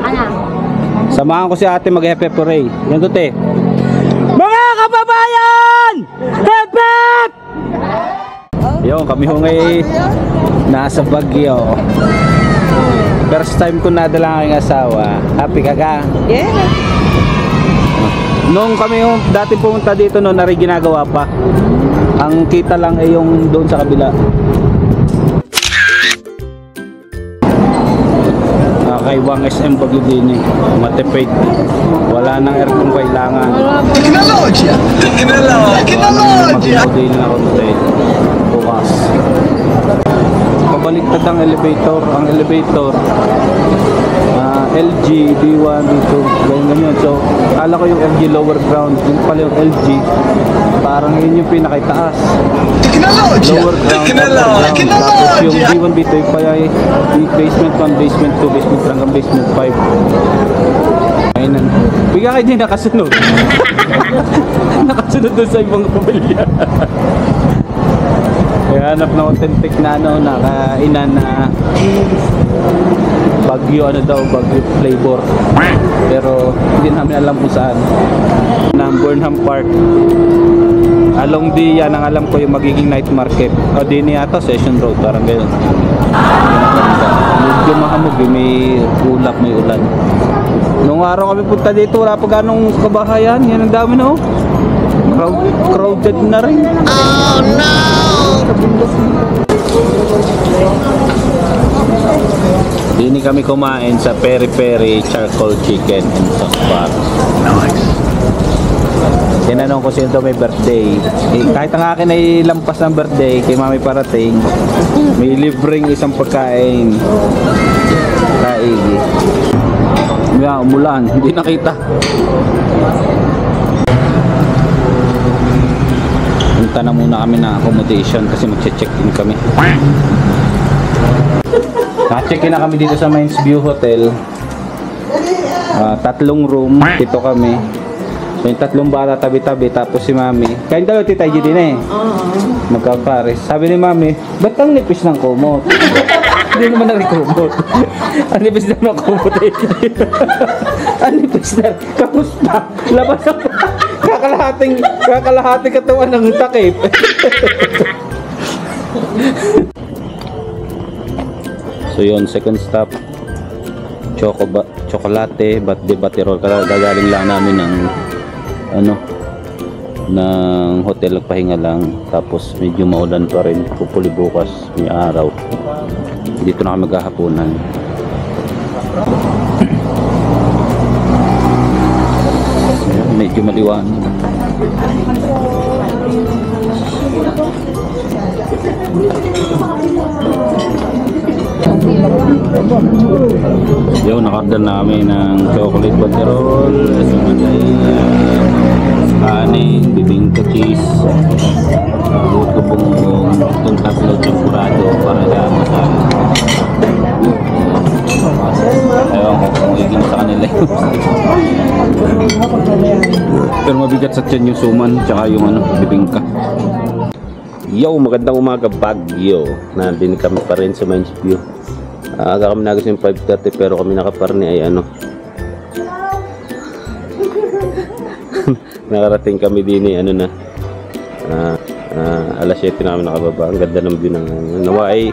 Ano? Samahan ko si ate mag-hepe pray. Yan te. Mga kababayan! Hepep! Yung kami ho ngayon nasa Baguio. First time ko nadala ang aking asawa. Happy ka ka? Yeah. Nung kami yung dati pumunta dito noon na rin ginagawa pa. Ang kita lang ay yung doon sa kabila. Kay Wang SM Baguio din eh. Matipid. Wala nang aircon kailangan. Teknologya! Teknologya! Mag-model na ako today. Bukas. Pabaliktad ang elevator. Ang elevator LG, B1, B2, ganyan. So, akala ko yung LG lower ground. Yung pala yung LG, parang yun yung pinakitaas. Lower ground, upper ground. Tapos yung B1, B2, yung pala yung basement 1, basement 2, basement 3, hanggang basement 5. Ayun. Bigla kayo din nakasunod. Nakasunod doon sa ibang pamilya. Kaya hanap na authentic na na kainan na Baguio Baguio flavor. Pero hindi namin alam kung saan. Ng Burnham Park. Along di yan ang alam ko yung magiging night market. O di niya ito, Session Road, parang gano'n. Medyo mahamog, may ulap, may ulan. Nung araw kami punta dito, wala pa ganong kabahayan. Yan ang dami na crowded na rin. Oh no! Dini kami kumain sa Peri Peri Charcoal Chicken and Sauce Bar. Nice. Tinanong ko sino may birthday. Kahit ang akin ay lampas ng birthday, kay mami parating, may libreng isang pagkain. Kaigi. Nga, umulan. Hindi nakita. Punta na muna kami na accommodation kasi magche-check-in kami. Naka-check-in na kami dito sa Mines View Hotel. 3 room, dito kami. So yung 3 bata tabi-tabi, tapos si mami. Kayong dalawa tita din eh. Magkapares. Sabi ni mami, ba't ang nipis ng kumot? Hindi naman nag-kumot. Ang nipis na ng kumot eh. Ang nipis na. Kamusta? Labas ako. Kakalahating katawan ng takip. So yun, second stop, chocolate, baterol. Gagaling lang namin ng ng hotel, pahinga lang. Tapos medyo maulan pa rin, hopefully bukas may araw. Dito na kami maghahaponan. Medyo maliwanag. Yung nakardan namin ng chocolate baterol, kanin, bibingka cheese, buto bongbong, itong tatlo champurado para sa masala. Ewan ko kung igin sa kanila yun. Pero mabigat sa tiyan yung suman tsaka yung bibingka. Yo, magandang umaga Baguio. Nandun kami pa rin sa Mines View. Aga kami nagising 5:30 pero kami nakaparni ay nakarating kami din alas 7 na kami nakababa. Ang ganda ng view ng nawa ay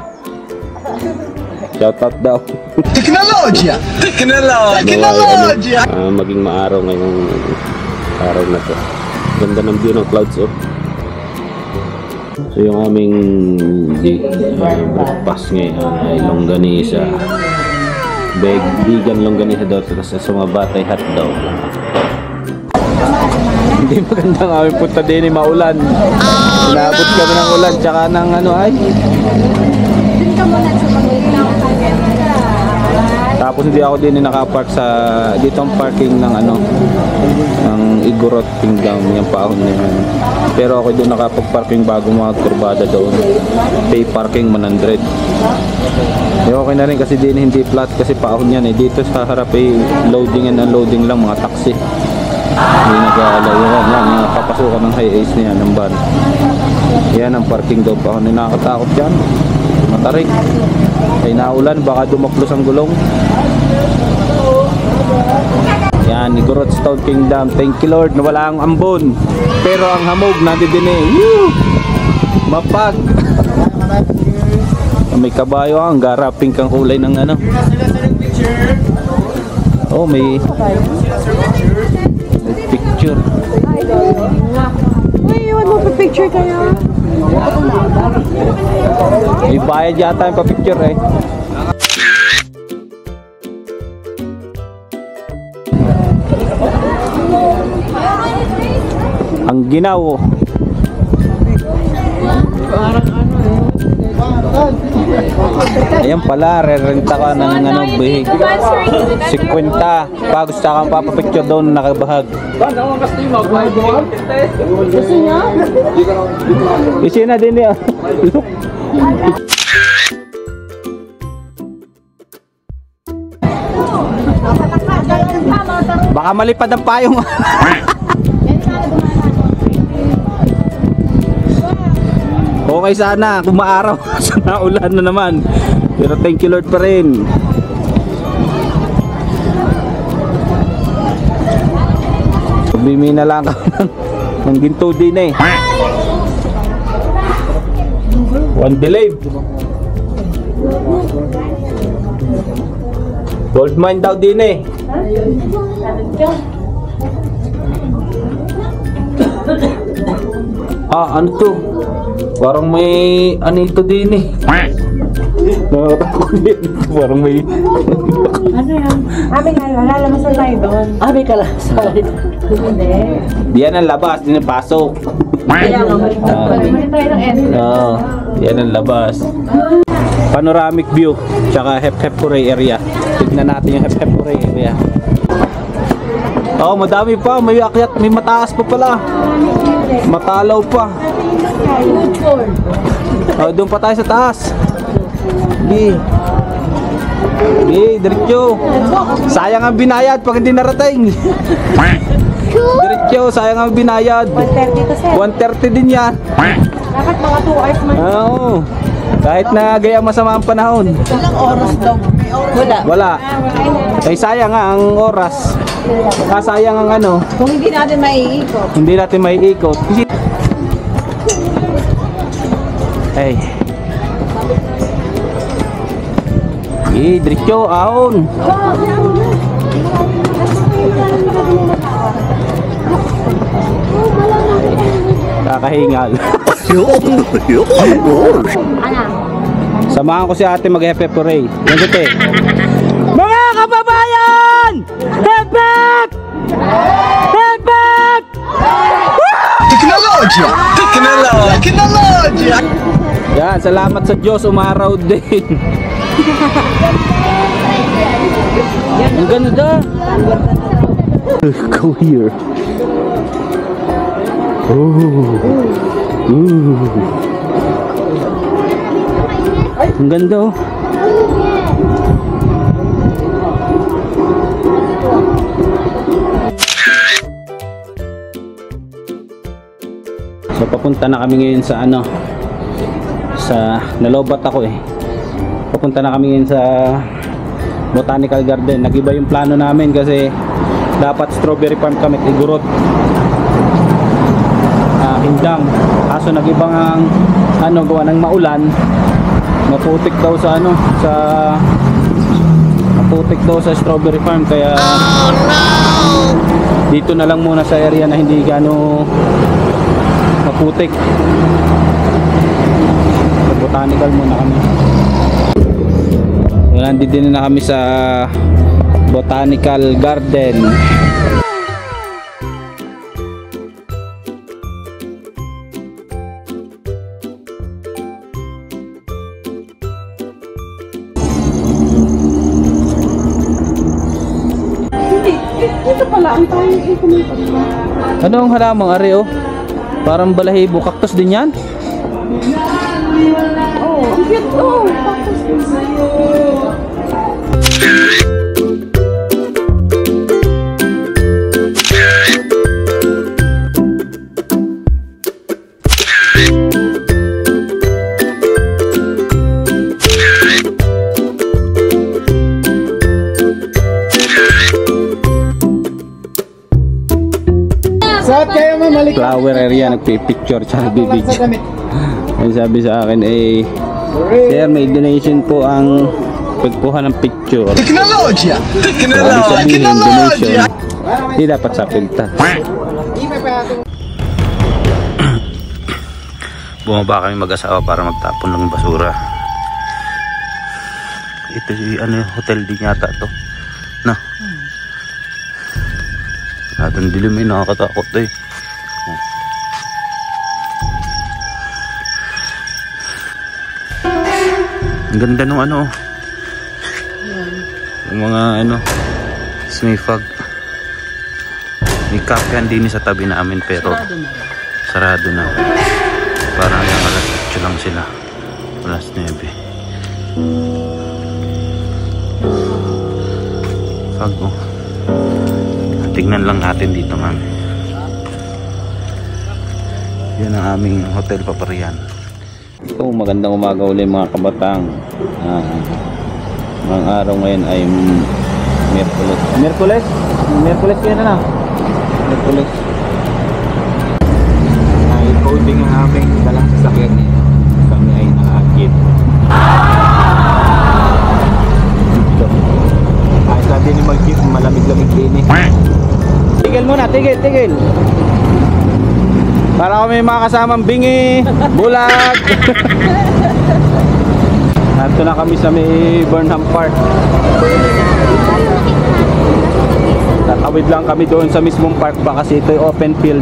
shout out daw. Teknologya! Teknologya! Maging maaraw ngayong araw na to. Ganda ng view ng clouds oh. So yung aming breakfast ngayon ay longganisa, vegan longganisa daw, tapos sa mga batay hotdog. Hindi maganda ang aming punta din ay maulan. Inaabot kami ng ulan tsaka ng ay tapos hindi ako din nakapark sa dito ang parking ng ng Igorot Kingdom, yung paahon na yun. Pero ako doon nakapag-parking bago mga kurbada doon. Pay parking 100. Okay na rin kasi din hindi flat kasi paahon yan eh. Dito sa harap ay loading and unloading lang mga taxi. Hindi nag-aalaw yan, papasukan ng high ace niya ng van. Yan ang parking daw paahon. Nakakatakot yan. Matarik. Ay naulan, baka dumaklos ang gulong. Igorot Stone Kingdom. Thank you Lord na wala ang ambon. Pero ang hamog nandito din eh. Woo! Mapag. May kabayo ang garaping kang kulay ng ano. Oh, may picture. Uy, iwan mo pa picture kaya. May bayad yata yung pa-picture eh. Ang ginaw. Ayan pala, re-renta ka ng ano, bihig. 50. Pag gusto kang papapicture doon, nakabahag. Gusto niya? Isi na din niya. Look. Baka malipad ang payong. Okay sana kung maaraw. Sana ulan na naman. Pero thank you Lord pa rin. Bimi na lang ng ginto din eh. One delay. Gold mine daw din eh. Ah, ano to? Parang may anito din eh. Nakakatakot din. Parang may... Ano yan? Abi nga, lalamasan tayo doon. Abi ka lang, sorry. Hindi. Diyan ang labas, din ang pasok. Kaya nga, mali tayo ng entrance. Oo, yan ang labas. Panoramic view, tsaka Hep-Hep Hooray area. Tignan natin yung Hep-Hep Hooray area. Oh, madami pa, may akyat, may mataas pa pala. Matalaw pa. Oh, doon pa tayo sa taas. Gi. Gi, diretso. Sayang ang binayad pag hindi narating. Diretso, sayang ang binayad. 130 to sir. 130 din yan. Dapat mga 2 hours man. Oo. Kahit na gaya masama ang panahon. Ilang oras daw? Wala. Wala. Ay sayang nga ang oras. Sayang ang ano. Kung hindi natin maiikot. Hindi natin may ikot. Ay. Diretso, ahon. Kakahingal. Samahan ko si ate mag-Hep-Hep Hooray. Yan ito eh. Mga kababayan! Hep-Hep! Hep-Hep! Teknolojia! Teknolojia! Yan, salamat sa Diyos, umaraw din. Ang ganda. Go here. Ang ganda oh. So papunta na kami ngayon sa ano, sa nalobat ako eh. Papunta na kami ngayon sa Botanical Garden. Nag-iba yung plano namin kasi dapat strawberry farm kami, Igorot Kingdom. Kaso nag-ibang ang ano, gawa ng maulan. Maputik daw sa ano, sa maputik daw sa strawberry farm kaya dito na lang muna sa area na hindi gaano maputik. Sa botanical muna kami. Nandito din na kami sa Botanical Garden. Dito pala, ang tayo pumunta. Ano ang halamang ari oh? Parang balahibo, cactus din yan? Oh, ang cute oh. Lahat kayo mamalik. flower area, nagpipicture sa bibidyo. Ay sabi sa akin sir, may donation po ang pagkuha ng picture. Teknolojya! Ibig sabihin, donation. Hindi dapat sa pinta. Bumaba kami mag-asawa para magtapon ng basura. Ito hotel din yata to. Na. Natang dilim nakakatakot Ang ganda nung yung mga may fog. May kapehan din sa tabi namin pero sarado na. Parang yung alas 8 lang sila. Alas 9. Fog tignan lang natin dito ma'am. Yan ang aming hotel Paparian. Ito magandang umaga ulit mga kabatang. Ang araw ngayon ay Miyerkules kaya na Miyerkules. I-coding ang aming dalang sasakyan kami ay nakakit. Ay sabi ni mag-jeep malamig-lamig din Tigil muna, tigil para kami mga kasamang bingi, bulag. Narito na kami sa may Burnham Park. Tatawid lang kami doon sa mismong park pa kasi ito ay open field.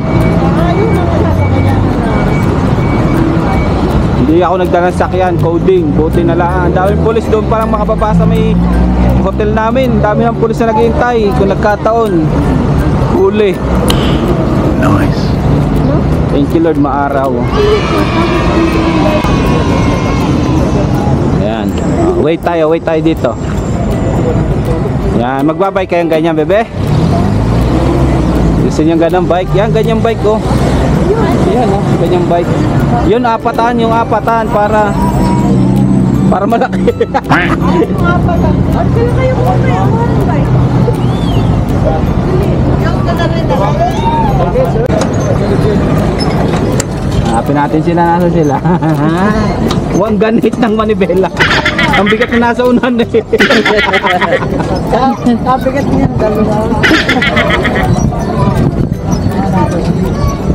Hindi ako nagdala ng sakyan, coding, buti na lang. Ang daming pulis doon parang makababa sa may hotel namin. Dami ng pulis na naghihintay kung nagkataon. Huli. Nice. Thank you Lord, maaraw. Ayan. Wait tayo dito. Yan, magbabike kayong ganyan, bebe. Gusto niyo ganang bike? Yan, ganyang bike oh. Yan oh, ganyang bike. Yun, yung apatan para malaki. Hanapin natin sila, nasa sila. Huwag ganit ng manibela. Ang bigat na nasa unan eh. Kabigat niyan, dalawa.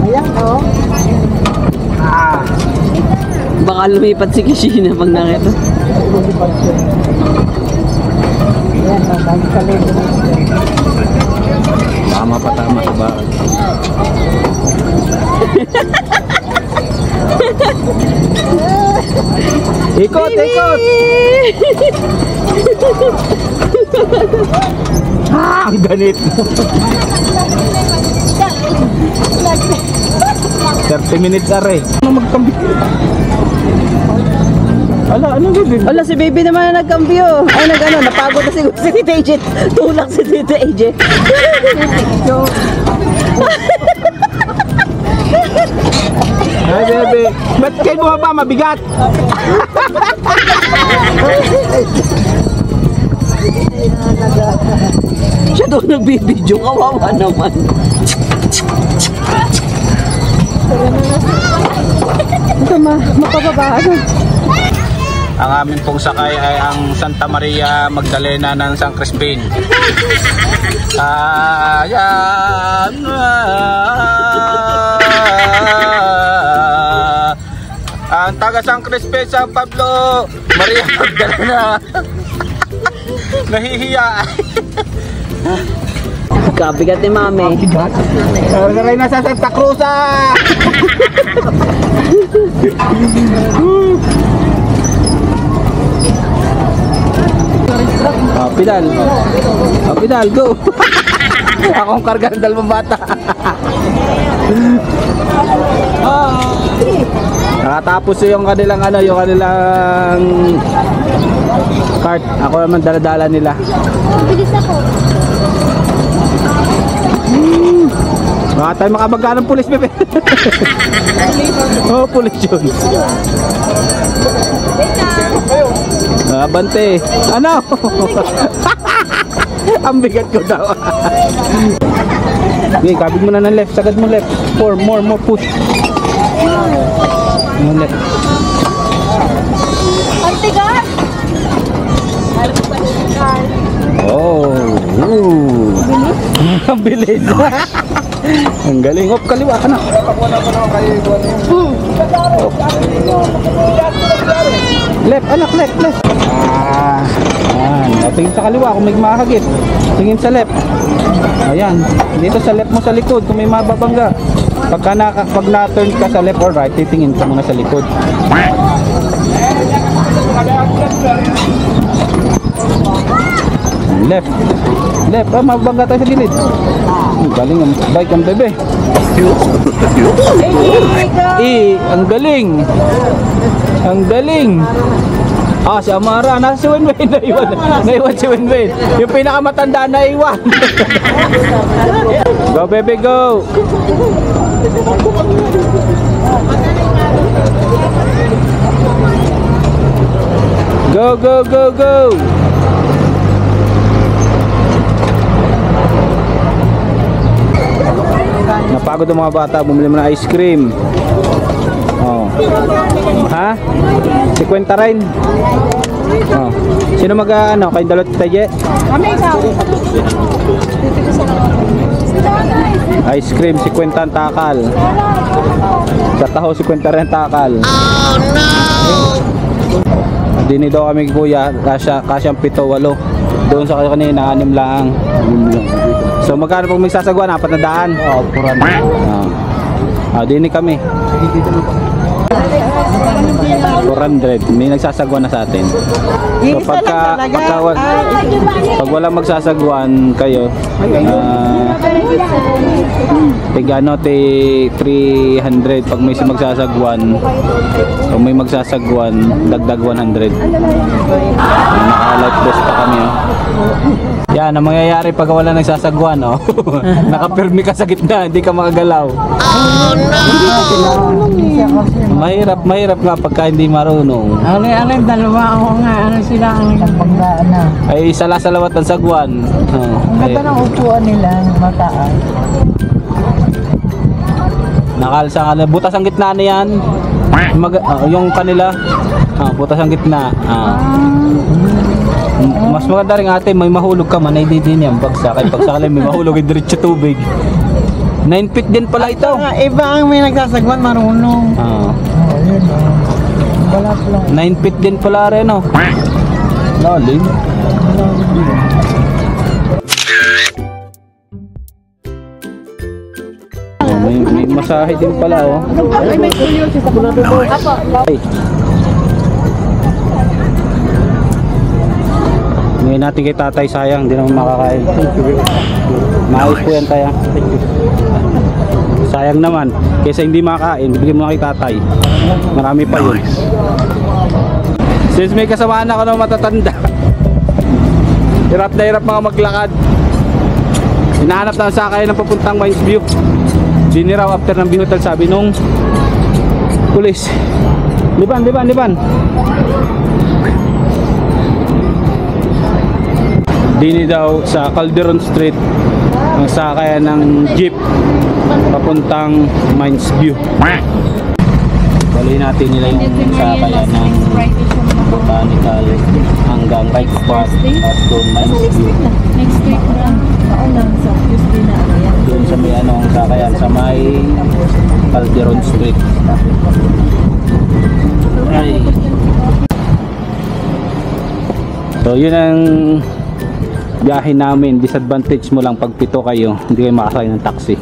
Ayan oh. Baka lumipat si Kishina pag nakita. Ayan, ang kalit. Tama sa bakal. Ikot! Ang ganit. 30 minutes are. Magkambi. Ano baby? Ala, si baby naman na nagkambyo. Ay, napagod na siguro si Tita AJ. Tulak si Tita AJ. Ay baby, ba't kayo bumaba? Mabigat. Siya doon nagbibidyo, kawawa naman. Ito makababa. Ang amin pong sakay ay ang Santa Maria Magdalena ng San Crispin. Ayan. Ang taga San Crispin, San Pablo, Maria Magdalena. Nahihiya. Kabigat ni Mami. Karay na sa Santa Cruz. Pedal, go. Akong karga ng dalawang bata. Nakatapos yung kanilang cart. Ako naman dala-dala nila. Bilis ako. Baka tayo makabagka ng pulis, bebe. Oo, pulis yun. Bante. Ano? Ang bigat ko daw. Okay, kabig mo na ng left. Sagad mo left. More push. More left. Ang tigas! Oh, ang bilis. Ang galing. Hop, kaliwa ka na. Left, anak, left. Ayan. Tingin sa kaliwa kung may makakagit. Tingin sa left. Ayan. Dito sa left mo sa likod kung may mababangga. Pag na-turn ka sa left or right, titingin ka muna sa likod. Left. Mabangga tayo sa gilid. Galing ang bike ang bebe. Ang galing. Ang galing. Si Amara, nasa si Wenwen. Naiwan si Wenwen. Yung pinakamatanda na iwan. Go bebe, go. Go. Napagod ang mga bata, bumili mo na ice cream. Oh. Ha? 50 rin. Oh. Sino mag-ano? Kayong dalot tayo? Kami ikaw. Ice cream 50 ang takal. Sa taho 50 rin ang takal. Oh no! Dini daw kami kuya, kasyang 7-8. Doon sa kanina 6 lang. So magkano pag may sasagwan? 400? Oo, 400. Dini kami. 400. May nagsasagwan na sa atin. So pag walang magsasagwan kayo, tigano 300 pag may magsasagwan. Kung may magsasagwan, dagdag 100. Naka-life vest pa kami. Yan ang mangyayari pag wala nagsasagwan, oh. Nakapirmi ka sa gitna, hindi ka makagalaw. Oh no! Mahirap nga pagka hindi marunong. Ano yung dalawa ako nga, sila ang pagdaan na. Ay sala-salawat ang sagwan. Ang ganda ng upuan nila, mataas. Nakalsa ka na, butas ang gitna na yan. Yung kanila, butas ang gitna. Mas maganda rin ate, may mahulog ka man, ay di din yan bagsak. Ay bagsak lang, may mahulog ay diretso tubig. 9 feet din pala ito. Iba ang may nagsasagwan, marunong. Yun balat lang. 9 feet din pala rin, oh. Lalim. May masahe din pala, oh. Ay, may tuyo siya sa punato. Ay. Ngayon natin kay tatay, sayang, hindi naman makakain. Maayos po yan kaya. Sayang naman, kaysa hindi makakain, bigyan mo na kay tatay. Marami pa yun. Since may kasamaan ako ng matatanda, hirap na hirap mga maglakad. Hinahanap na sa sakay ng papuntang Mines View. Di ni raw after ng bihotel, sabi nung pulis. Liban. Dini daw sa Calderon Street ang sakayan ng jeep papuntang Mines View. Bali natin nila yung sakayan ng Botanical hanggang Bike Park at doon Mines View. Next week na. Paulang sa Tuesday na ano yan. Doon sa may ang sakayan sa may Calderon Street. Ay. So yun ang biyahe namin. Disadvantage mo lang pag pito kayo, hindi kayo makasakay ng taxi.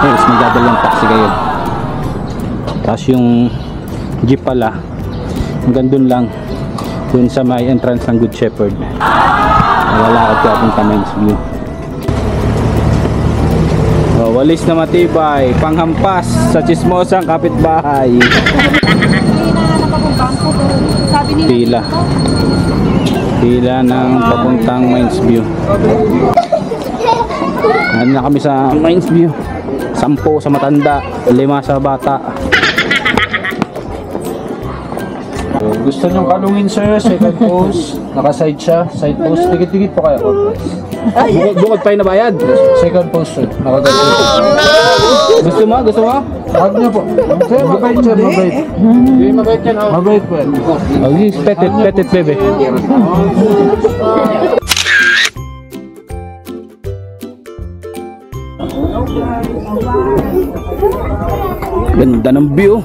Yes, magdadala ng taxi kayo. Tapos yung jeep pala hanggang dun lang, dun sa may entrance ng Good Shepherd. Wala ka punta Mines View. Walis na matibay, panghampas sa chismosang kapitbahay. Pila ng papuntang Mines View. Ano na kami sa Mines View? 10 sa matanda, 5 sa bata. So, gusto nyo kalungin sir, second post, naka-side siya, side post, tigit-tigit po kayo. Bukod pa yung nabayad. Second post, sir. Gusto mo? Gusto mo? Huwag niyo po. Sir, mabait, sir. Mabait. Hindi mabait yan, oh. Mabait po yan. Oh, yes, petit, bebe. Ganda ng view.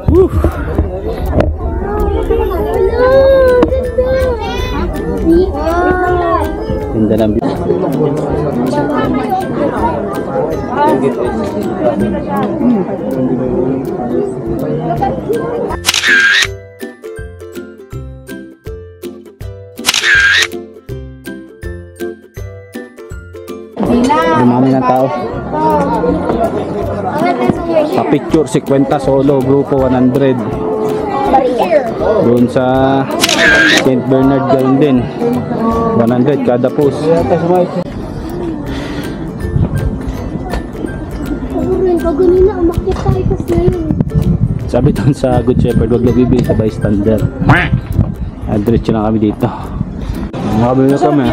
Woo. Ganda ng view. Dumami ng tao. Sa picture, 50 solo, grupo 100. Doon sa St. Bernard ganun din. 100 kada post. Sabi doon sa Good Shepherd, wag nabibili sa bystander. Diretso na kami dito. Nakabili na kami.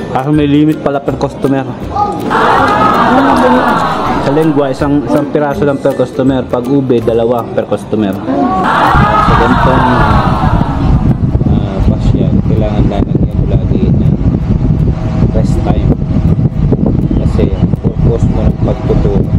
Kaso may limit pala per customer. Sa lengua, isang piraso lang per customer. Pag ube, 2 per customer. Sa ganitong pasyan, kailangan lalagyan mo lagi ng rest time. Kasi ang purpose mo ng pagtuturo